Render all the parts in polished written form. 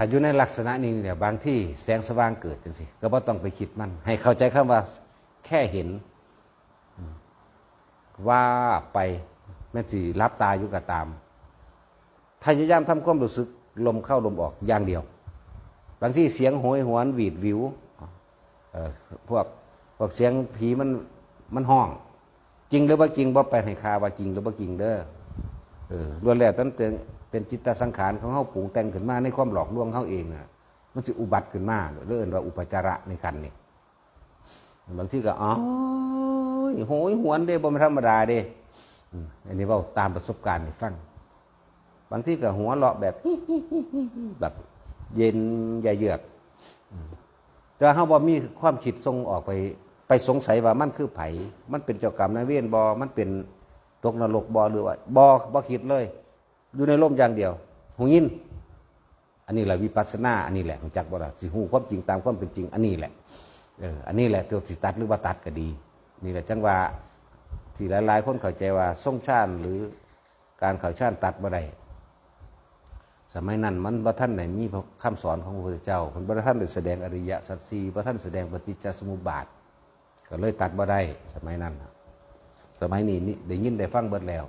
ถ้าอยู่ในลักษณะนี้เนี่ยบางที่แสงสว่างเกิดจังสิก็บ่ต้องไปคิดมันให้เข้าใจคำว่าแค่เห็นว่าไปแม้สิรับตาอยู่ก็ตามพยายามทำความรู้สึกลมเข้าลมออกอย่างเดียวบางที่เสียงโหยหวนหวีดวิวพวกเสียงผีมันห้องจริงหรือว่าจริงบ่ไปให้คาว่าจริงหรือว่าจริงเด้อล้วนแล้วตั้งแต่เป็นจิตสังขารของเฮาปรุงแต่งขึ้นมาในความหลอกลวงเฮาเองน่ะมันสิอุบัติขึ้นมาเรื่อนว่าอุปจาระในกันนี่บางทีก็อ๋อโหยหวนเด้บ่ธรรมดาเด้อันนี้เว้าตามประสบการณ์ให้ฟังบางทีก็หัวเราะแบบแบบเย็นอย่าเยือกแต่เฮาบ่มีความคิดส่งออกไปสงสัยว่ามันคือไผมันเป็นเจ้ากรรมนายเวรบ่มันเป็นตกนรกบ่หรือว่าบ่คิดเลยอยู่ในลมอย่างเดียวหูยินอันนี้แหละวิปัสสนาอันนี้แหละรู้จักบ่ล่ะสิฮู้ความจริงตามความเป็นจริงอันนี้แหละอันนี้แหละตัวสิตัดหรือว่าตัดก็ดีนี่แหละจังว่าที่หลายๆคนเข้าใจว่าทรงฌานหรือการเข้าฌานตัดบ่ได้สมัยนั้นมันบ่ทันได้มีคำสอนของพระพุทธเจ้ามันบ่ทันได้แสดงอริยสัจสี่บ่ทันแสดงปฏิจจสมุปบาทก็เลยตัดบ่ได้สมัยนั้นสมัยนี้ได้ยินได้ฟังเบิดแล้ว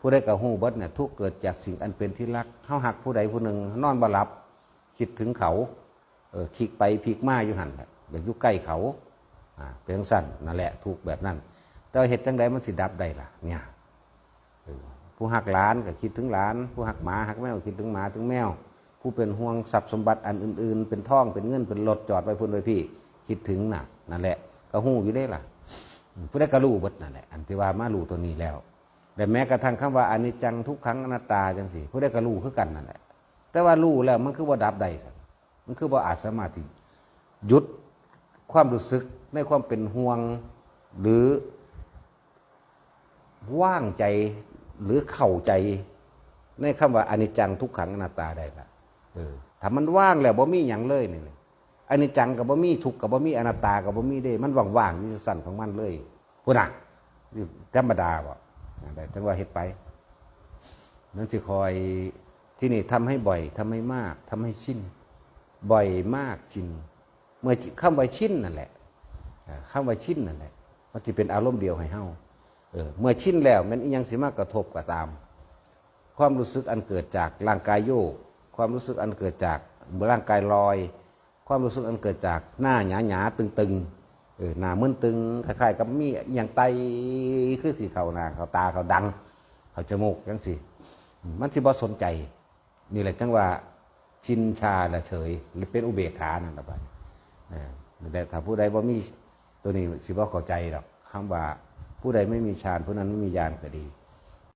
ผู้ใดก็ฮู้เบิดเนี่ยทุกเกิดจากสิ่งอันเป็นที่รักเฮาหักผู้ใดผู้หนึ่งนอนบ่หลับคิดถึงเขาคิกไปพลิกมาอยู่หั่นอยากอยู่ใกล้เขาเป็นจังซั่นนั่นแหละทุกแบบนั้นแต่เฮ็ดจังไดมันสิดับได้ล่ะเนี่ยผู้หักหลานก็คิดถึงหลานผู้หักหมาหักแมวคิดถึงหมาถึงแมวผู้เป็นห่วงทรัพย์สมบัติอันอื่นๆเป็นทองเป็นเงินเป็นรถจอดไว้พุ่นไว้พี่คิดถึงนั่นแหละก็ฮู้อยู่ได้ล่ะผู้ใดก็รู้เบิดนั่นแหละอันที่ว่ามารู้ตัวนี้แล้วแต่แม้กระทั่งคำว่าอนิจจังทุกขังอนัตตาจังสิผู้ใดก็รู้คือกันนั่นแหละแต่ว่ารู้แล้วมันคือว่าดับได้มันคือว่าอาจสามารถที่หยุดความรู้สึกในความเป็นห่วงหรือว่างใจหรือเข้าใจในคำว่าอนิจจังทุกขังอนัตตาได้ละถ้ามันว่างแล้วบ่มีอย่างเลยนี่อนิจจังกับบ่มีทุกข์กับบ่มีอนัตตากับบ่มีได้มันว่างๆนี่สั่นของมันเลยพุ่นน่ะนี่ธรรมดาบ่ได้จังว่าเฮ็ดไปนั่นสิคอยที่นี่ทำให้บ่อยทำให้มากทำให้ชินบ่อยมากชินเมื่อคำว่าชินนั่นแหละคำว่าชินนั่นแหละมันจะเป็นอารมณ์เดียวให้เฮาเมื่อชินแล้วมันยังสิมากระทบก็ตามความรู้สึกอันเกิดจากร่างกายโยกความรู้สึกอันเกิดจากร่างกายลอยความรู้สึกอันเกิดจากหน้าหยาๆตึงๆหน้ามึนตึงคล้ายๆกับมีอย่างไตคือสีเขาหน้าเขาตาเขาดังเขาจมูกจังสิมันสิบ่สนใจนี่แหละจังว่าชินชาละเฉยหรือเป็นอุเบกขานั่นแหละไปแต่ถ้าผู้ใดบ่มีตัวนี้สิบ่เข้าใจหรอกคำว่าผู้ใดไม่มีฌานผู้นั้นไม่มีญาณก็ดี